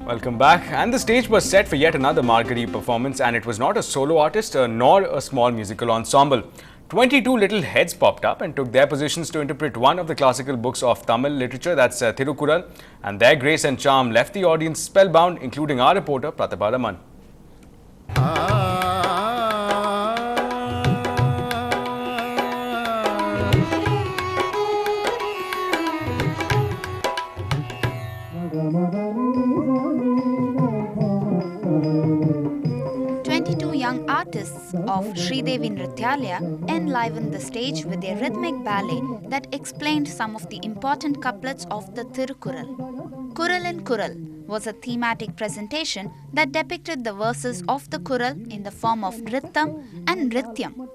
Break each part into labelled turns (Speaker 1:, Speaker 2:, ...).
Speaker 1: Welcome back. And the stage was set for yet another Margari performance, and it was not a solo artist nor a small musical ensemble. 22 little heads popped up and took their positions to interpret one of the classical books of Tamil literature, that's Thirukural, and their grace and charm left the audience spellbound, including our reporter Pratibha Raman.
Speaker 2: 22 young artists of Sridevi Nrityalaya enlivened the stage with a rhythmic ballet that explained some of the important couplets of the Thirukural. Kural in Kural was a thematic presentation that depicted the verses of the Kural in the form of Nrittam and Nrityam.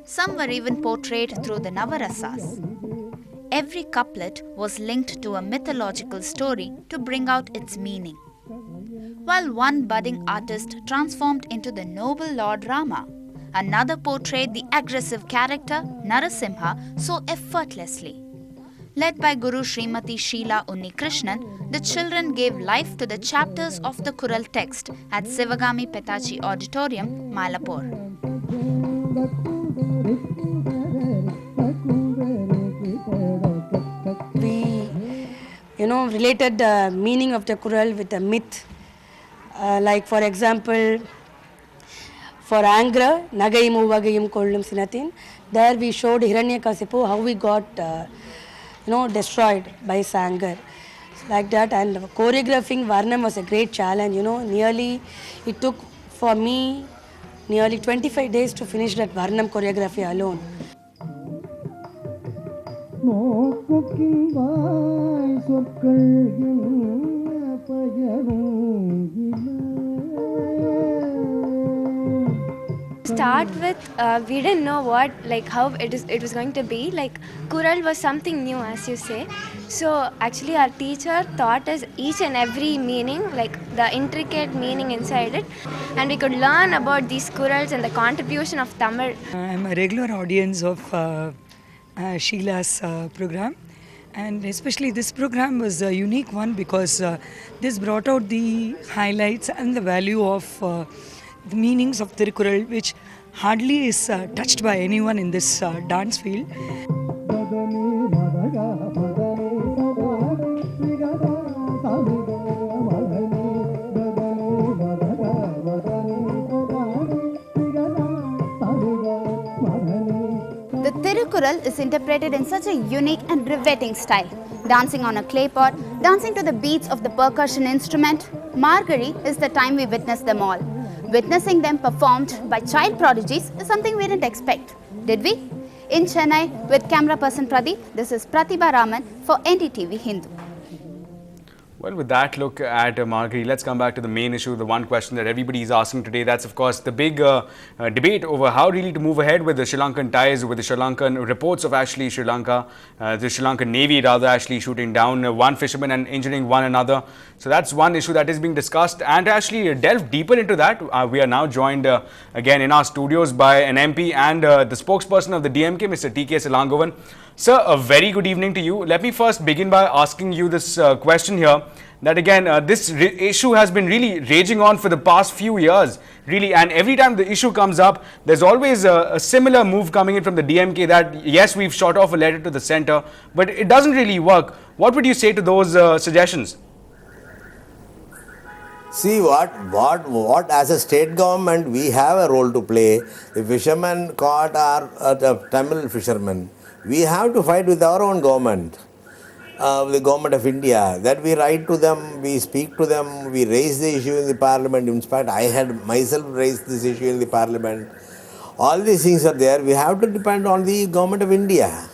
Speaker 2: Some were even portrayed through the Navarasas. Every couplet was linked to a mythological story to bring out its meaning. While one budding artist transformed into the noble Lord Rama, another portrayed the aggressive character Narasimha so effortlessly. Led by Guru Srimati Sheela Unnikrishnan, the children gave life to the chapters of the Kural text at Sivagami Petachi Auditorium, Mylapore.
Speaker 3: We, related the meaning of the Kural with a myth. Like for example, for anger, Nagayim Uvagayim Kollum Sinatin, there we showed Hiranyakasipu how we got destroyed by his anger. Like that, and choreographing Varnam was a great challenge. It took for me nearly 25 days to finish that Varnam choreography alone.
Speaker 4: Start with, we didn't know how it was going to be. Like Kural was something new, as you say. So actually our teacher taught us each and every meaning, like the intricate meaning inside it, and we could learn about these Kurals and the contribution of Tamil.
Speaker 5: I'm a regular audience of Sheila's program, and especially this program was a unique one because this brought out the highlights and the value of the meanings of Thirukural, which hardly is touched by anyone in this dance field.
Speaker 2: The Thirukural is interpreted in such a unique and riveting style. Dancing on a clay pot, dancing to the beats of the percussion instrument, Margari is the time we witness them all. Witnessing them performed by child prodigies is something we didn't expect, did we? In Chennai, with camera person Pradeep, this is Pratibha Raman for NDTV Hindu.
Speaker 1: Well, with that look at Margari, let's come back to the main issue, the one question that everybody is asking today. That's, of course, the big debate over how really to move ahead with the Sri Lankan ties, with the Sri Lankan reports of actually Sri Lanka, the Sri Lankan Navy rather actually shooting down one fisherman and injuring one another. So that's one issue that is being discussed. And to actually delve deeper into that, we are now joined again in our studios by an MP and the spokesperson of the DMK, Mr. T.K. Silangovan. Sir, a very good evening to you. Let me first begin by asking you this question here, that again, this issue has been really raging on for the past few years, really, and every time the issue comes up, there's always a similar move coming in from the DMK that, yes, we've shot off a letter to the centre, but it doesn't really work. What would you say to those suggestions?
Speaker 6: See what as a state government we have a role to play. The fishermen caught are the Tamil fishermen. We have to fight with our own government, the government of India, that we write to them, we speak to them, we raise the issue in the parliament. In fact, I had myself raised this issue in the parliament. All these things are there. We have to depend on the government of India.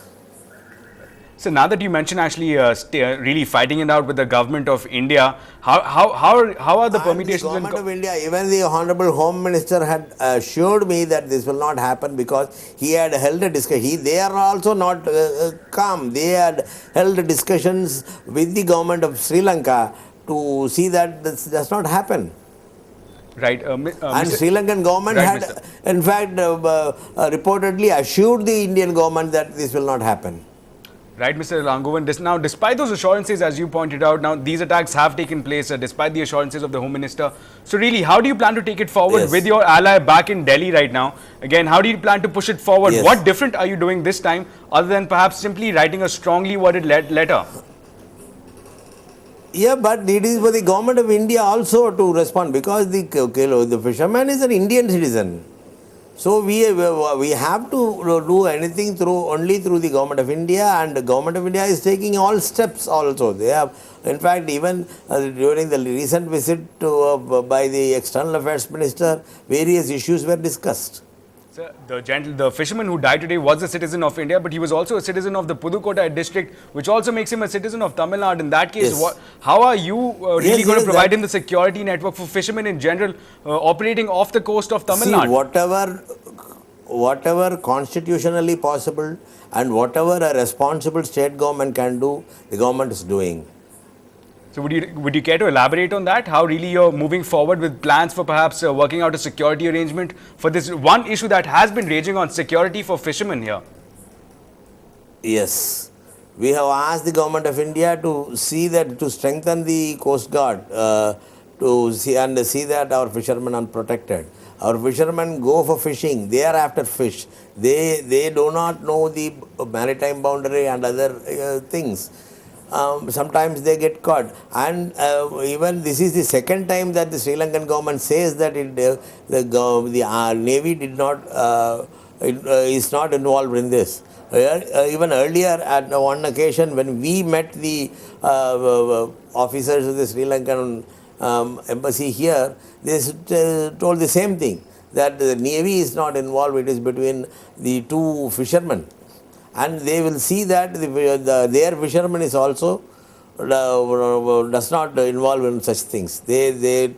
Speaker 1: So now that you mention actually really fighting it out with the government of India, how are the permutations?
Speaker 6: The government of India, even the Honorable Home Minister had assured me that this will not happen because he had held a discussion. They are also not calm. They had held discussions with the government of Sri Lanka to see that this does not happen.
Speaker 1: Right.
Speaker 6: And Sri Lankan government had, in fact, reportedly assured the Indian government that this will not happen.
Speaker 1: Right, Mr. Langovan. Now, despite those assurances, as you pointed out, now these attacks have taken place despite the assurances of the Home Minister. So really, how do you plan to take it forward
Speaker 6: Yes.
Speaker 1: with your ally back in Delhi right now? Again, how do you plan to push it forward?
Speaker 6: Yes.
Speaker 1: What different are you doing this time other than perhaps simply writing a strongly worded letter?
Speaker 6: Yeah, but it is for the government of India also to respond, because the fisherman is an Indian citizen. So we have to do anything only through the government of India, and the government of India is taking all steps also. They have, in fact, even during the recent visit by the External Affairs Minister, various issues were discussed.
Speaker 1: Sir, the fisherman who died today was a citizen of India, but he was also a citizen of the Pudukkottai district, which also makes him a citizen of Tamil Nadu. In that case,
Speaker 6: Yes.
Speaker 1: how are you really
Speaker 6: Yes,
Speaker 1: going to
Speaker 6: yes,
Speaker 1: provide
Speaker 6: that-
Speaker 1: him the security network for fishermen in general operating off the coast of Tamil
Speaker 6: See,
Speaker 1: Nadu?
Speaker 6: whatever constitutionally possible and whatever a responsible state government can do, the government is doing.
Speaker 1: So would you care to elaborate on that? How really you're moving forward with plans for perhaps working out a security arrangement for this one issue that has been raging on, security for fishermen here?
Speaker 6: Yes. We have asked the government of India to see that, to strengthen the Coast Guard, to see that our fishermen are protected. Our fishermen go for fishing. They are after fish. They do not know the maritime boundary and other things. Sometimes they get caught, and even this is the second time that the Sri Lankan government says that the Navy is not involved in this. Even earlier, at one occasion when we met the officers of the Sri Lankan embassy here, they told the same thing, that the Navy is not involved, it is between the two fishermen. And they will see that their fishermen is also does not involve in such things. They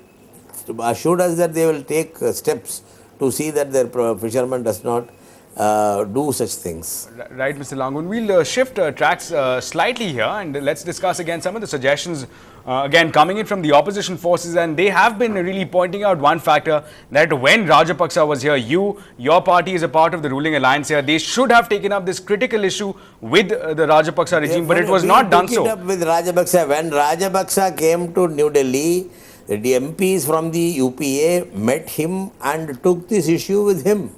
Speaker 6: assured us that they will take steps to see that their fishermen does not do such things.
Speaker 1: Right, Mr. Langovan. We'll shift tracks slightly here, and let's discuss again some of the suggestions again coming in from the opposition forces, and they have been really pointing out one factor, that when Rajapaksa was here, your party is a part of the ruling alliance here. They should have taken up this critical issue with the Rajapaksa regime, but it was not done so.
Speaker 6: We took it up with Rajapaksa. When Rajapaksa came to New Delhi, the MPs from the UPA met him and took this issue with him.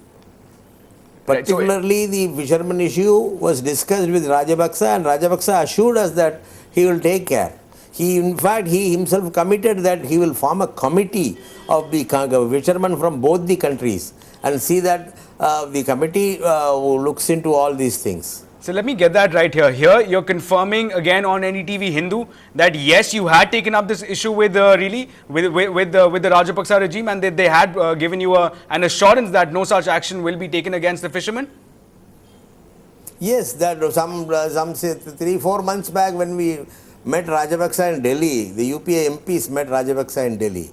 Speaker 1: Right, so
Speaker 6: Particularly, the fisherman issue was discussed with Rajapaksa, and Rajapaksa assured us that he will take care. In fact, he himself committed that he will form a committee of the fishermen from both the countries and see that the committee looks into all these things.
Speaker 1: So let me get that right here. Here you're confirming again on NDTV Hindu that yes, you had taken up this issue with the Rajapaksa regime, and they had given you an assurance that no such action will be taken against the fishermen.
Speaker 6: Yes, that some say 3-4 months back when we met Rajapaksa in Delhi, the UPA MPs met Rajapaksa in Delhi.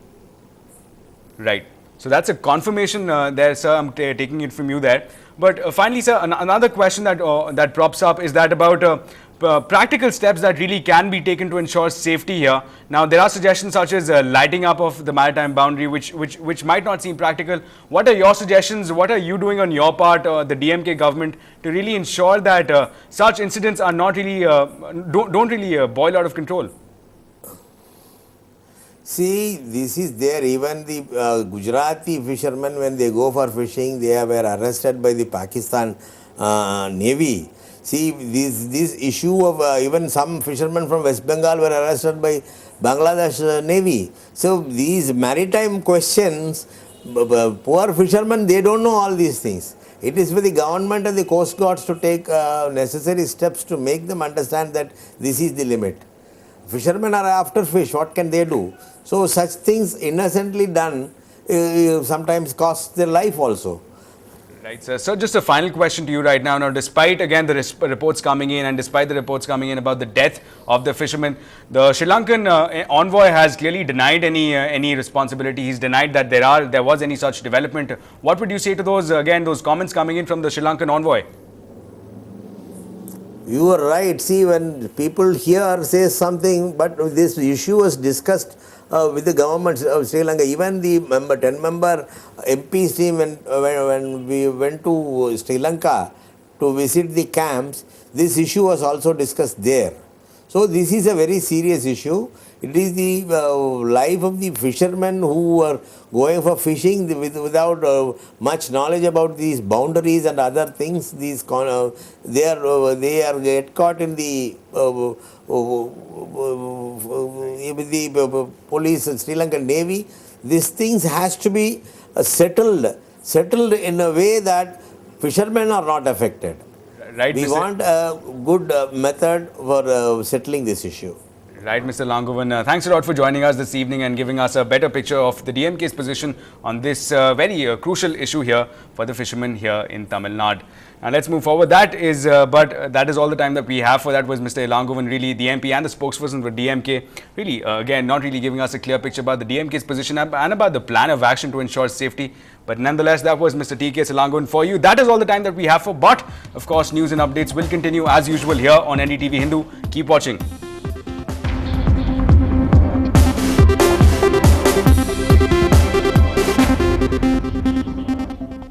Speaker 1: Right. So that's a confirmation there, sir. I'm taking it from you there. But finally, sir, another question that props up is that about practical steps that really can be taken to ensure safety here. Now, there are suggestions such as lighting up of the maritime boundary, which might not seem practical. What are your suggestions? What are you doing on your part, the DMK government, to really ensure that such incidents are not really don't really boil out of control?
Speaker 6: See, this is there. Even the Gujarati fishermen, when they go for fishing, they were arrested by the Pakistan Navy. See, this issue of even some fishermen from West Bengal were arrested by Bangladesh Navy. So these maritime questions, poor fishermen, they don't know all these things. It is for the government and the coast guards to take necessary steps to make them understand that this is the limit. Fishermen are after fish, what can they do? So such things innocently done sometimes cost their life also.
Speaker 1: Right, sir. So just a final question to you right now. Now, despite again the reports coming in, and despite the reports coming in about the death of the fisherman, the Sri Lankan envoy has clearly denied any responsibility. He's denied that there was any such development. What would you say to those comments coming in from the Sri Lankan envoy?
Speaker 6: You are right. See, when people here say something, but this issue was discussed with the government of Sri Lanka. Even the 10-member MP's team, when we went to Sri Lanka to visit the camps, this issue was also discussed there. So this is a very serious issue. It is the life of the fishermen who are going for fishing without much knowledge about these boundaries and other things. These they are get caught in the police, Sri Lankan Navy. These things has to be settled in a way that fishermen are not affected.
Speaker 1: Right,
Speaker 6: We want a good method for settling this issue.
Speaker 1: Right, Mr. Langovan. Thanks a lot for joining us this evening and giving us a better picture of the DMK's position on this very crucial issue here for the fishermen here in Tamil Nadu. And let's move forward. That is all the time that we have for that. Was Mr. Langovan, really the MP and the spokesperson for DMK, really again not really giving us a clear picture about the DMK's position and about the plan of action to ensure safety. But nonetheless, that was Mr. T.K. Langovan for you. That is all the time that we have for. But of course, news and updates will continue as usual here on NDTV Hindu. Keep watching.